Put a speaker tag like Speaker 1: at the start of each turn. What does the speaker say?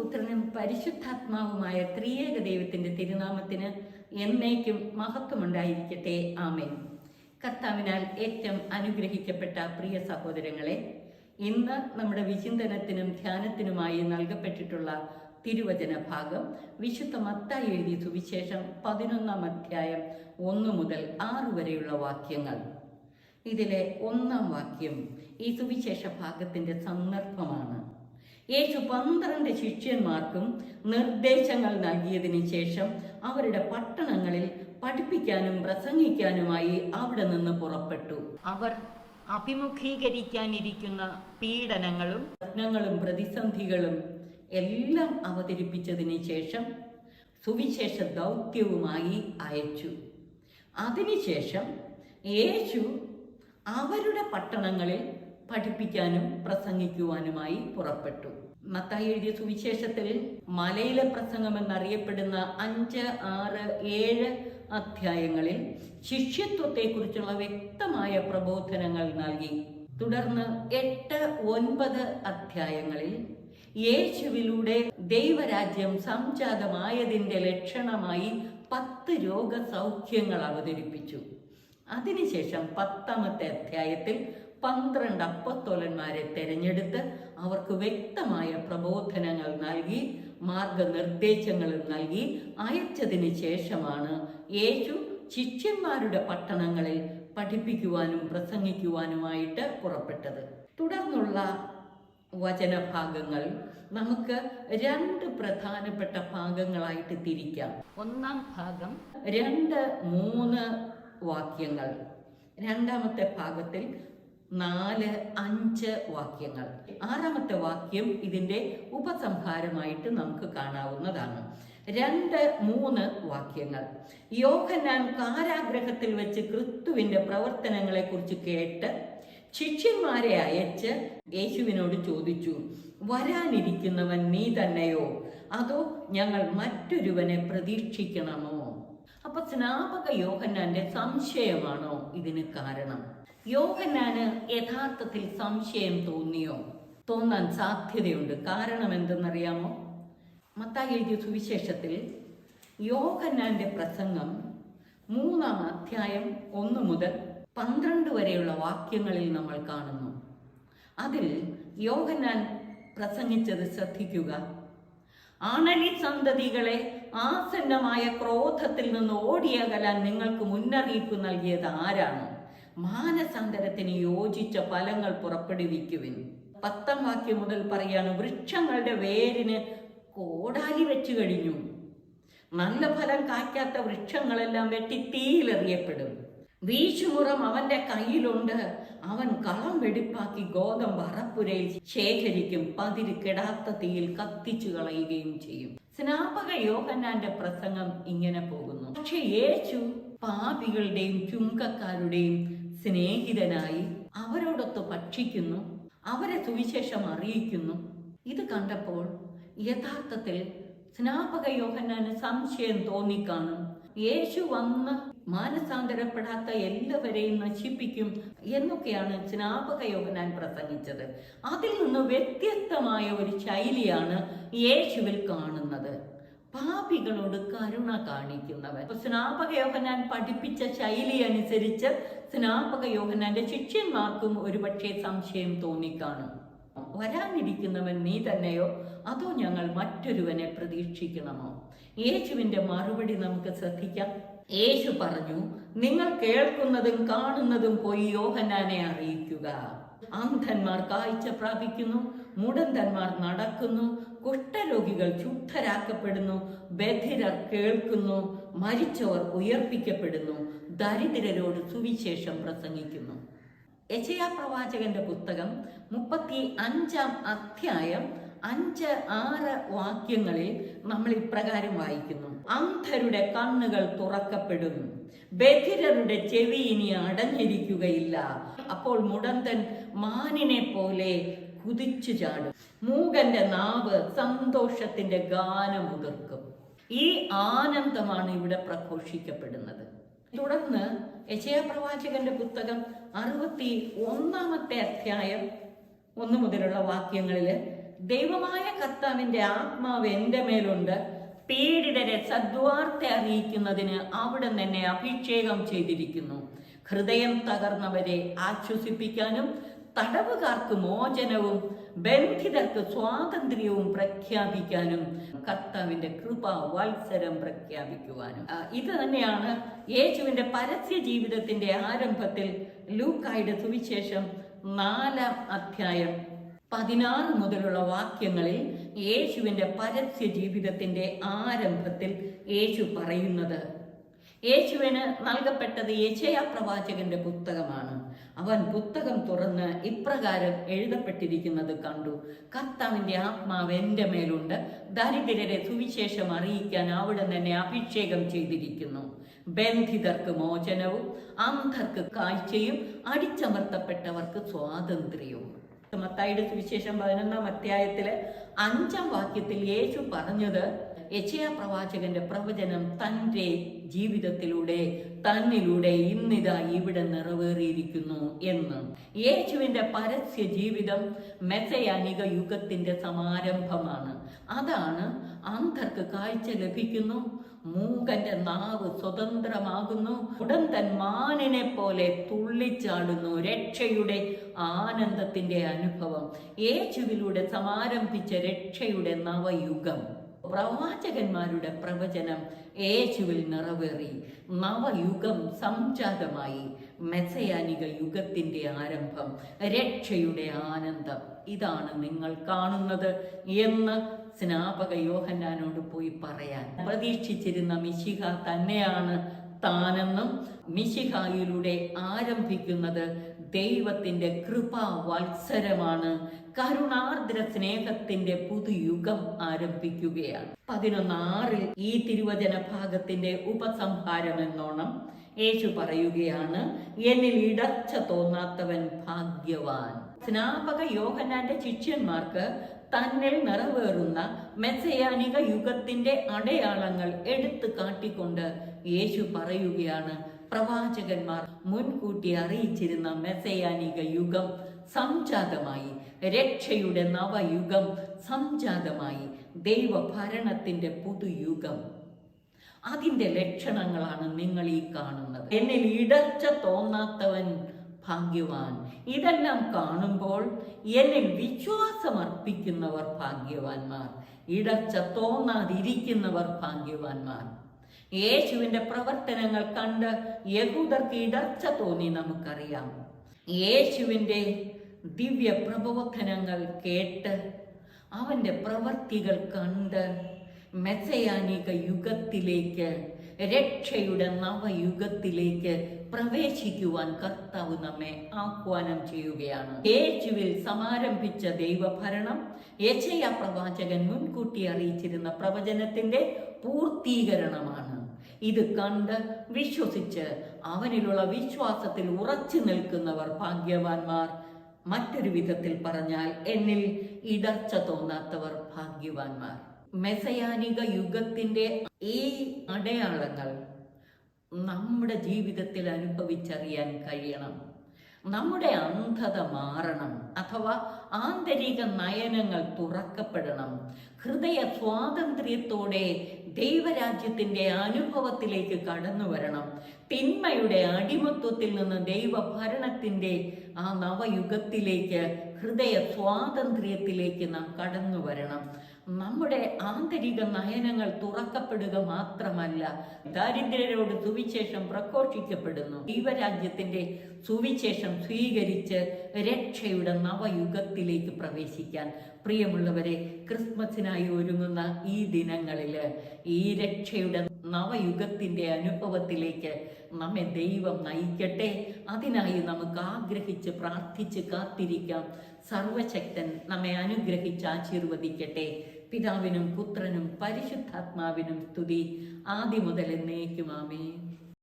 Speaker 1: പുത്രനും പരിശുദ്ധാത്മാവുമായ ത്രിയേക ദൈവത്തിന്റെ തിരുനാമത്തിന് എന്നേക്കും മഹത്വമുണ്ടായിരിക്കട്ടെ. ആമേൻ. കർത്താവിനാൽ ഏറ്റവും അനുഗ്രഹിക്കപ്പെട്ട പ്രിയ സഹോദരങ്ങളെ, ഇന്ന് നമ്മുടെ വിചിന്തനത്തിനും ധ്യാനത്തിനുമായി നൽകപ്പെട്ടിട്ടുള്ള തിരുവചന ഭാഗം വിശുദ്ധ മത്തായി എഴുതിയ സുവിശേഷം 11-ാം അധ്യായം 1 മുതൽ 6 വരെയുള്ള വാക്യങ്ങൾ. ഇതിലെ 1-ാം വാക്യം ഈ സുവിശേഷ ഭാഗത്തിന്റെ സന്ദർഭമാണ്. യേശു 12 ശിഷ്യന്മാർക്കും നിർദ്ദേശങ്ങൾ നൽകിയതിനു ശേഷം അവരുടെ പട്ടണങ്ങളിൽ പഠിപ്പിക്കാനും പ്രസംഗിക്കാനുമായി അവിടെ നിന്ന് പുറപ്പെട്ടു. അവർ അഭിമുഖീകരിക്കാനിരിക്കുന്ന പീഡനങ്ങളും പ്രശ്നങ്ങളും പ്രതിസന്ധികളും എല്ലാം അവതരിപ്പിച്ചതിന് ശേഷം സുവിശേഷ ദൗത്യവുമായി അയച്ചു. അതിനുശേഷം യേശു അവരുടെ പട്ടണങ്ങളിൽ പഠിപ്പിക്കാനും പ്രസംഗിക്കുവാനുമായി പുറപ്പെട്ടു. മത്തായി എഴുതിയ സുവിശേഷത്തിൽ മലയിലെ പ്രസംഗം എന്നറിയപ്പെടുന്ന 5, 6, 7 അധ്യായങ്ങളിൽ ശിഷ്യത്വത്തെക്കുറിച്ചുള്ള വ്യക്തമായ പ്രബോധനങ്ങൾ നൽകി. തുടർന്ന് 8, 9 അധ്യായങ്ങളിൽ യേശുവിലൂടെ ദൈവരാജ്യം സംജാതമായതിൻ്റെ ലക്ഷണമായി 10 രോഗസൗഖ്യങ്ങൾ അവതരിപ്പിച്ചു. അതിനുശേഷം 10-ാമത്തെ അധ്യായത്തിൽ 12 അപ്പസ്തോലന്മാരെ തെരഞ്ഞെടുത്ത് അവർക്ക് വ്യക്തമായ പ്രബോധനങ്ങൾ നൽകി മാർഗനിർദ്ദേശങ്ങളും നൽകി അയച്ചതിന് ശേഷമാണ് യേശു ശിഷ്യന്മാരുടെ പട്ടണങ്ങളിൽ പഠിപ്പിക്കുവാനും പ്രസംഗിക്കുവാനുമായിട്ട് പുറപ്പെട്ടത്. തുടർന്നുള്ള വചനഭാഗങ്ങൾ നമുക്ക് 2 പ്രധാനപ്പെട്ട ഭാഗങ്ങളായിട്ട് തിരിക്കാം. 1-ാം ഭാഗം 2, 3 വാക്യങ്ങൾ, 2-ാമത്തെ ഭാഗത്തിൽ 4, 5 വാക്യങ്ങൾ, 6-ാമത്തെ വാക്യം ഇതിന്റെ ഉപസംഹാരമായിട്ട് നമുക്ക് കാണാവുന്നതാണ്. 2, 3 വാക്യങ്ങൾ. യോഹന്നാൻ കാരാഗ്രഹത്തിൽ വെച്ച് ക്രിസ്തുവിന്റെ പ്രവർത്തനങ്ങളെ കുറിച്ച് കേട്ട് ശിഷ്യന്മാരെ അയച്ച് യേശുവിനോട് ചോദിച്ചു, വരാനിരിക്കുന്നവൻ നീ തന്നെയോ, അതോ ഞങ്ങൾ മറ്റൊരുവനെ പ്രതീക്ഷിക്കണമോ? അപ്പൊ സ്നാപക യോഹന്നാന്റെ സംശയമാണോ ഇതിന് കാരണം? യോഹന്നാന് യഥാർത്ഥത്തിൽ സംശയം തോന്നിയോ? തോന്നാൻ സാധ്യതയുണ്ട്. കാരണം എന്തെന്നറിയാമോ? മത്തായി എഴുതിയ സുവിശേഷത്തിൽ യോഹന്നാന്റെ പ്രസംഗം 3-ാം അധ്യായം 1 മുതൽ 12 വരെയുള്ള വാക്യങ്ങളിൽ നമ്മൾ കാണുന്നു. അതിൽ യോഹന്നാൻ പ്രസംഗിച്ചത് ശ്രദ്ധിക്കുക. ആണലി സന്തതികളെ, ആസന്നമായ ക്രോധത്തിൽ നിന്ന് ഓടിയകലാൻ നിങ്ങൾക്ക് മുന്നറിയിപ്പ് നൽകിയത് ആരാണ്? മാനസാന്തരത്തിന് യോജിച്ച ഫലങ്ങൾ പുറപ്പെടുവിക്കുവിൻ. 10-ാം വാക്യം മുതൽ പറയാണ്, വൃക്ഷങ്ങളുടെ വേരിന് കോടാലി വെച്ചു കഴിഞ്ഞു. നല്ല ഫലം കായ്ക്കാത്ത വൃക്ഷങ്ങളെല്ലാം വെട്ടി തീയിലെറിയപ്പെടും. വീശുമുറം അവന്റെ കയ്യിലുണ്ട്. അവൻ കളം വെടിപ്പാക്കി ഗോതമ്പ് അറപ്പുരയിൽ ശേഖരിക്കും, പതിര് കെടാത്ത തീയിൽ കത്തിച്ചു കളയുകയും ചെയ്യും. സ്നാപക യോഹന്നാന്റെ പ്രസംഗം ഇങ്ങനെ പോകുന്നു. പക്ഷെ യേശു പാപികളുടെയും ചുങ്കക്കാരുടെയും സ്നേഹിതനായി അവരോടൊത്ത് ഭക്ഷിക്കുന്നു, അവരെ സുവിശേഷം അറിയിക്കുന്നു. ഇത് കണ്ടപ്പോൾ യഥാർത്ഥത്തിൽ സ്നാപക യോഹന്നാന് സംശയം തോന്നിക്കാണും. യേശു വന്ന് മാനസാന്തരപ്പെടാത്ത എല്ലാവരെയും നശിപ്പിക്കും എന്നൊക്കെയാണ് സ്നാപക യോഹന്നാൻ പ്രസംഗിച്ചത്. അതിൽ നിന്ന് വ്യത്യസ്തമായ ഒരു ശൈലിയാണ് യേശുവിൽ കാണുന്നത്. പാപികളോട് കരുണ കാണിക്കുന്നവൻ. സ്നാപക യോഹന്നാൻ പഠിപ്പിച്ച ശൈലി അനുസരിച്ച് സ്നാപക യോഹന്നാന്റെ ശിഷ്യന്മാർക്കും ഒരുപക്ഷെ സംശയം തോന്നിക്കാണും. വരാനിരിക്കുന്നവൻ നീ തന്നെയോ, അതോ ഞങ്ങൾ മറ്റൊരുവനെ പ്രതീക്ഷിക്കണമോ? യേശുവിന്റെ മറുപടി നമുക്ക് ശ്രദ്ധിക്കാം. യേശു പറഞ്ഞു, നിങ്ങൾ കേൾക്കുന്നതും കാണുന്നതും പോയി യോഹന്നാനെ അറിയിക്കുക. അന്ധന്മാർ കാഴ്ച പ്രാപിക്കുന്നു, മുടന്തന്മാർ നടക്കുന്നു, കുഷ്ഠരോഗികൾ ശുദ്ധരാക്കപ്പെടുന്നു, ബധിരർ കേൾക്കുന്നു, മരിച്ചവർ ഉയർപ്പിക്കപ്പെടുന്നു, ദരിദ്രരോട് സുവിശേഷം പ്രസംഗിക്കുന്നു. യെശയ്യാ പ്രവാചകന്റെ പുസ്തകം 35-ാം അധ്യായം 5, 6 വാക്യങ്ങളിൽ നമ്മൾ ഇപ്രകാരം വായിക്കുന്നു. അന്ധരുടെ കണ്ണുകൾ തുറക്കപ്പെടും, ബധിരരുടെ ചെവി ഇനി അടഞ്ഞിരിക്കുകയില്ല. അപ്പോൾ മുടന്തൻ മാനിനെ പോലെ കുതിച്ചു ചാടും, മൂകന്റെ നാവ് സന്തോഷത്തിന്റെ ഗാനമുതിർക്കും. ഈ ആനന്ദമാണ് ഇവിടെ പ്രഘോഷിക്കപ്പെടുന്നത്. തുടർന്ന് യെശയ്യാ പ്രവാചകന്റെ പുസ്തകം 61-ാമത്തെ അധ്യായം 1 മുതലുള്ള വാക്യങ്ങളിൽ ദൈവമായ കർത്താവിന്റെ ആത്മാവ് എൻ്റെ മേലുണ്ട്, പീഡിതരെ സദ്വാർത്ത അറിയിക്കുന്നതിന് അവിടുന്ന് എന്നെ അഭിഷേകം ചെയ്തിരിക്കുന്നു. ഹൃദയം തകർന്നവരെ ആശ്വസിപ്പിക്കാനും തടവുകാർക്ക് മോചനവും ബന്ധിതർക്ക് സ്വാതന്ത്ര്യവും പ്രഖ്യാപിക്കാനും കർത്താവിന്റെ കൃപ വത്സരം പ്രഖ്യാപിക്കുവാനും. ഇത് തന്നെയാണ് യേശുവിന്റെ പരസ്യ ജീവിതത്തിന്റെ ആരംഭത്തിൽ ലൂക്കായുടെ സുവിശേഷം 4-ാം അധ്യായം 16 മുതലുള്ള വാക്യങ്ങളിൽ യേശുവിന്റെ പരസ്യ ജീവിതത്തിന്റെ ആരംഭത്തിൽ യേശു പറയുന്നത്. യേശുവിന് നൽകപ്പെട്ടത് യെശയ്യാ പ്രവാചകന്റെ പുസ്തകമാണ്. അവൻ പുസ്തകം തുറന്ന് ഇപ്രകാരം എഴുതപ്പെട്ടിരിക്കുന്നത് കണ്ടു: കർത്താവിന്റെ ആത്മാവ് എൻ്റെ മേലുണ്ട്, ദരിദ്രരെ സുവിശേഷം അറിയിക്കാൻ അവിടുന്ന് എന്നെ അഭിഷേകം ചെയ്തിരിക്കുന്നു. ബന്ധിതർക്ക് മോചനവും അന്ധർക്ക് കാഴ്ചയും അടിച്ചമർത്തപ്പെട്ടവർക്ക് സ്വാതന്ത്ര്യവും. മത്തായിയുടെ സുവിശേഷം 11-ാം അധ്യായത്തിലെ 5-ാം വാക്യത്തിൽ യേശു പറഞ്ഞത് യെശയ്യാ പ്രവാചകന്റെ പ്രവചനം തൻ്റെ ജീവിതത്തിലൂടെ തന്നിലൂടെ ഇന്നിതാ ഇവിടെ നിറവേറിയിരിക്കുന്നു എന്ന്. യേശുവിന്റെ പരസ്യ ജീവിതം മെസ്സയാനിക യുഗത്തിന്റെ സമാരംഭമാണ്. അതാണ് അന്ധർക്ക് കാഴ്ച ലഭിക്കുന്നു, മൂകന്റെ നാവ് സ്വതന്ത്രമാകുന്നു, ഉടന്തൻ മാനിനെ പോലെ തുള്ളിച്ചാടുന്നു. രക്ഷയുടെ ആനന്ദത്തിന്റെ അനുഭവം യേശുവിലൂടെ സമാരംഭിച്ച രക്ഷയുടെ നവയുഗം. പ്രവാചകന്മാരുടെ പ്രവചനം യേശുവിൽ നിറവേറി നവയുഗം സംജാതമായി. മെസ്സയാനിക യുഗത്തിന്റെ ആരംഭം, രക്ഷയുടെ ആനന്ദം ഇതാണ് നിങ്ങൾ കാണുന്നത് എന്ന് സ്നാപക യോഹന്നാനോട് പോയി പറയാൻ പ്രതീക്ഷിച്ചിരുന്ന മിശിഹ തന്നെയാണ് താനെന്നും മിശിഹായിലൂടെ ആരംഭിക്കുന്നത് ദൈവത്തിന്റെ കൃപാ വത്സരമാണ്. കരുണാർദ്ര സ്നേഹത്തിന്റെ പുതുയുഗം ആരംഭിക്കുകയാണ്. 11:6 ഈ തിരുവചന ഭാഗത്തിന്റെ ഉപസംഹാരം എന്നോണം യേശു പറയുകയാണ്: എന്നിൽ ഇടർച്ച തോന്നാത്തവൻ ഭാഗ്യവാൻ. സ്നാപക യോഹന്നാന്റെ ശിഷ്യന്മാർക്ക് തന്നിൽ നിറവേറുന്ന മെസ്സയാനിക യുഗത്തിന്റെ അടയാളങ്ങൾ എടുത്തു കാട്ടിക്കൊണ്ട് യേശു പറയുകയാണ്: പ്രവാചകന്മാർ മുൻകൂട്ടി അറിയിച്ചിരുന്ന മെസ്സയാനിക യുഗം സംജാതമായി, രക്ഷയുടെ നവയുഗം സംജാതമായി, ദൈവഭരണത്തിന്റെ പുതുയുഗം. അതിന്റെ ലക്ഷണങ്ങളാണ് നിങ്ങൾ ഈ കാണുന്നത്. എന്നിൽ ഇടർച്ച തോന്നാത്തവൻ ഭാഗ്യവാൻ. ഇതെല്ലാം കാണുമ്പോൾ എന്നിൽ വിശ്വാസമർപ്പിക്കുന്നവർ ഭാഗ്യവാന്മാർ, ഇടർച്ച തോന്നാതിരിക്കുന്നവർ ഭാഗ്യവാന്മാർ. യേശുവിന്റെ പ്രവർത്തനങ്ങൾ കണ്ട് യഹൂദർക്ക് ഇടർച്ച തോന്നി നമുക്കറിയാം. യേശുവിന്റെ ദിവ്യ പ്രബോധനങ്ങൾ കേട്ട് അവന്റെ പ്രവർത്തികൾ കണ്ട് മെസ്സയാനിക യുഗത്തിലേക്ക്, രക്ഷയുടെ നവയുഗത്തിലേക്ക് പ്രവേശിക്കുവാൻ കർത്താവ് നമ്മെ ആഹ്വാനം ചെയ്യുകയാണ്. യേശുവിൽ സമാരംഭിച്ച ദൈവഭരണം യെശയ്യാ പ്രവാചകൻ മുൻകൂട്ടി അറിയിച്ചിരുന്ന പ്രവചനത്തിന്റെ പൂർത്തീകരണമാണ്. ഇത് കണ്ട് വിശ്വസിച്ച് അവനിലുള്ള വിശ്വാസത്തിൽ ഉറച്ചു നിൽക്കുന്നവർ ഭാഗ്യവാന്മാർ. മറ്റൊരു വിധത്തിൽ പറഞ്ഞാൽ എന്നിൽ ഇടർച്ച തോന്നാത്തവർ ഭാഗ്യവാന്മാർ. മെസ്സയാനിക യുഗത്തിന്റെ ഈ അടയാളങ്ങൾ നമ്മുടെ ജീവിതത്തിൽ അനുഭവിച്ചറിയാൻ കഴിയണം. നമ്മുടെ അന്ധത മാറണം, അഥവാ ആന്തരിക നയനങ്ങൾ തുറക്കപ്പെടണം. ഹൃദയ സ്വാതന്ത്ര്യത്തോടെ ദൈവരാജ്യത്തിന്റെ അനുഭവത്തിലേക്ക് കടന്നു വരണം. തിന്മയുടെ അടിമത്വത്തിൽ നിന്ന് ദൈവഭരണത്തിന്റെ ആ നവയുഗത്തിലേക്ക്, ഹൃദയ സ്വാതന്ത്ര്യത്തിലേക്ക് നാം കടന്നു വരണം. നമ്മുടെ ആന്തരിക നയനങ്ങൾ തുറക്കപ്പെടുക മാത്രമല്ല, ദരിദ്രരോട് സുവിശേഷം പ്രഘോഷിക്കപ്പെടുന്നു. ദൈവരാജ്യത്തിന്റെ സുവിശേഷം സ്വീകരിച്ച് രക്ഷയുടെ നവയുഗത്തിലേക്ക് പ്രവേശിക്കാൻ പ്രിയമുള്ളവരെ, ക്രിസ്മസിനായി ഒരുങ്ങുന്ന ഈ ദിനങ്ങളിൽ ഈ രക്ഷയുടെ നവയുഗത്തിന്റെ അനുഭവത്തിലേക്ക് നമ്മെ ദൈവം നയിക്കട്ടെ. അതിനായി നമുക്ക് ആഗ്രഹിച്ച് പ്രാർത്ഥിച്ച് കാത്തിരിക്കാം. സർവശക്തൻ നമ്മെ അനുഗ്രഹിച്ച് ആശീർവദിക്കട്ടെ. പിതാവിനും പുത്രനും പരിശുദ്ധാത്മാവിനും സ്തുതി, ആദ്യം മുതൽ എന്നേക്കും. ആമേൻ.